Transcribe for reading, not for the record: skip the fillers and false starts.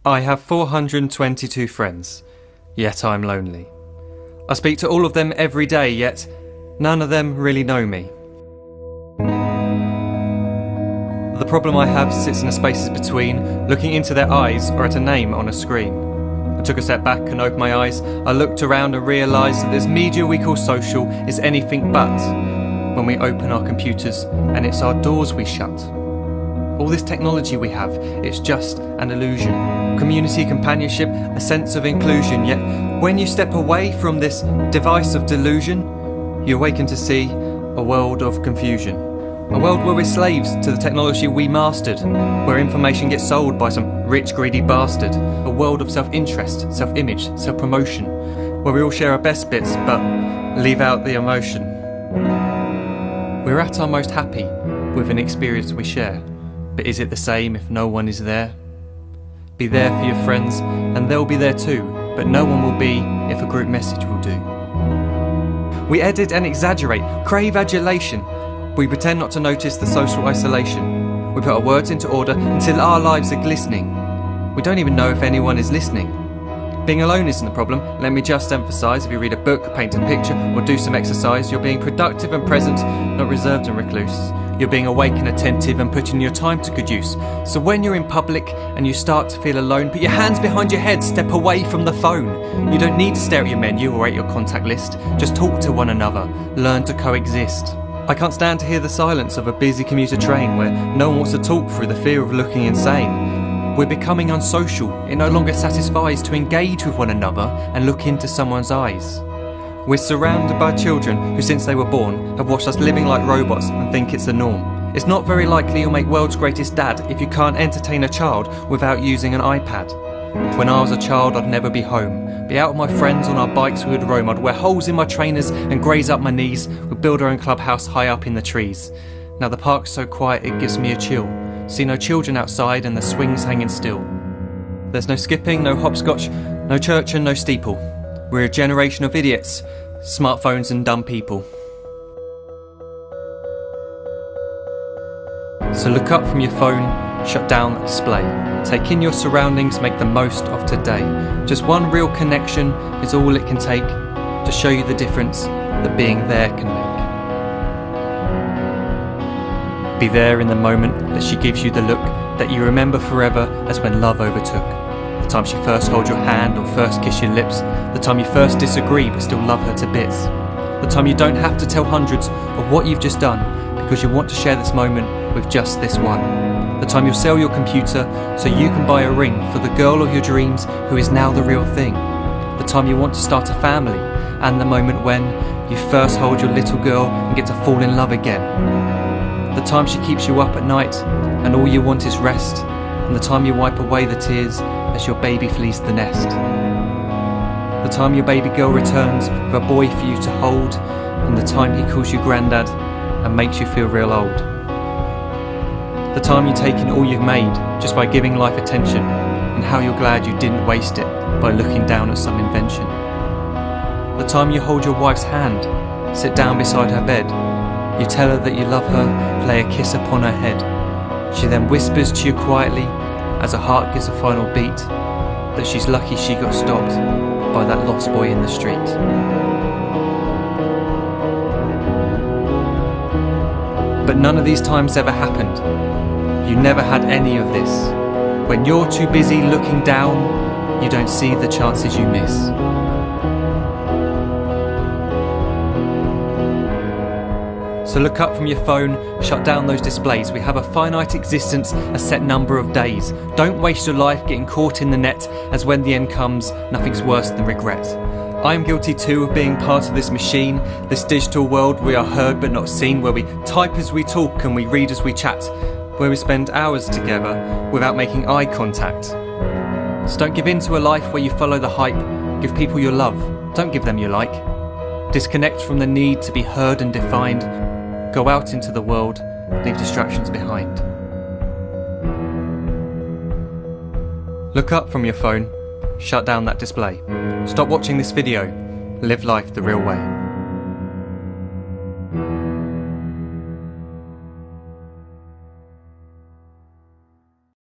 I have 422 friends, yet I'm lonely. I speak to all of them every day, yet none of them really know me. The problem I have sits in the spaces between looking into their eyes or at a name on a screen. I took a step back and opened my eyes. I looked around and realised that this media we call social is anything but when we open our computers and it's our doors we shut. All this technology we have, it's just an illusion. Community, companionship, a sense of inclusion. Yet when you step away from this device of delusion, you awaken to see a world of confusion. A world where we're slaves to the technology we mastered, where information gets sold by some rich, greedy bastard. A world of self-interest, self-image, self-promotion, where we all share our best bits but leave out the emotion. We're at our most happy with an experience we share. But is it the same if no one is there? Be there for your friends, and they'll be there too, but no one will be if a group message will do. We edit and exaggerate, crave adulation. We pretend not to notice the social isolation. We put our words into order until our lives are glistening. We don't even know if anyone is listening. Being alone isn't the problem. Let me just emphasise, if you read a book, paint a picture, or do some exercise, you're being productive and present, not reserved and recluse. You're being awake and attentive and putting your time to good use. So when you're in public and you start to feel alone, put your hands behind your head, step away from the phone. You don't need to stare at your menu or at your contact list. Just talk to one another. Learn to coexist. I can't stand to hear the silence of a busy commuter train where no one wants to talk through the fear of looking insane. We're becoming unsocial. It no longer satisfies to engage with one another and look into someone's eyes. We're surrounded by children who, since they were born, have watched us living like robots and think it's the norm. It's not very likely you'll make world's greatest dad if you can't entertain a child without using an iPad. When I was a child, I'd never be home. Be out with my friends on our bikes, we would roam. I'd wear holes in my trainers and graze up my knees. We'd build our own clubhouse high up in the trees. Now the park's so quiet it gives me a chill. See no children outside and the swings hanging still. There's no skipping, no hopscotch, no church and no steeple. We're a generation of idiots, smartphones and dumb people. So look up from your phone, shut down the display. Take in your surroundings, make the most of today. Just one real connection is all it can take to show you the difference that being there can make. Be there in the moment that she gives you the look that you remember forever as when love overtook. The time she first holds your hand or first kiss your lips. The time you first disagree but still love her to bits. The time you don't have to tell hundreds of what you've just done because you want to share this moment with just this one. The time you'll sell your computer so you can buy a ring for the girl of your dreams who is now the real thing. The time you want to start a family, and the moment when you first hold your little girl and get to fall in love again. The time she keeps you up at night and all you want is rest, and the time you wipe away the tears as your baby flees the nest. The time your baby girl returns with a boy for you to hold, and the time he calls you granddad and makes you feel real old. The time you take in all you've made just by giving life attention, and how you're glad you didn't waste it by looking down at some invention. The time you hold your wife's hand, sit down beside her bed, you tell her that you love her, lay a kiss upon her head. She then whispers to you quietly, as her heart gives a final beat, that she's lucky she got stopped by that lost boy in the street. But none of these times ever happened. You never had any of this. When you're too busy looking down, you don't see the chances you miss. So look up from your phone, shut down those displays. We have a finite existence, a set number of days. Don't waste your life getting caught in the net, as when the end comes, nothing's worse than regret. I am guilty too of being part of this machine, this digital world we are heard but not seen, where we type as we talk and we read as we chat, where we spend hours together without making eye contact. So don't give in to a life where you follow the hype. Give people your love, don't give them your like. Disconnect from the need to be heard and defined. Go out into the world, leave distractions behind. Look up from your phone, shut down that display. Stop watching this video, live life the real way.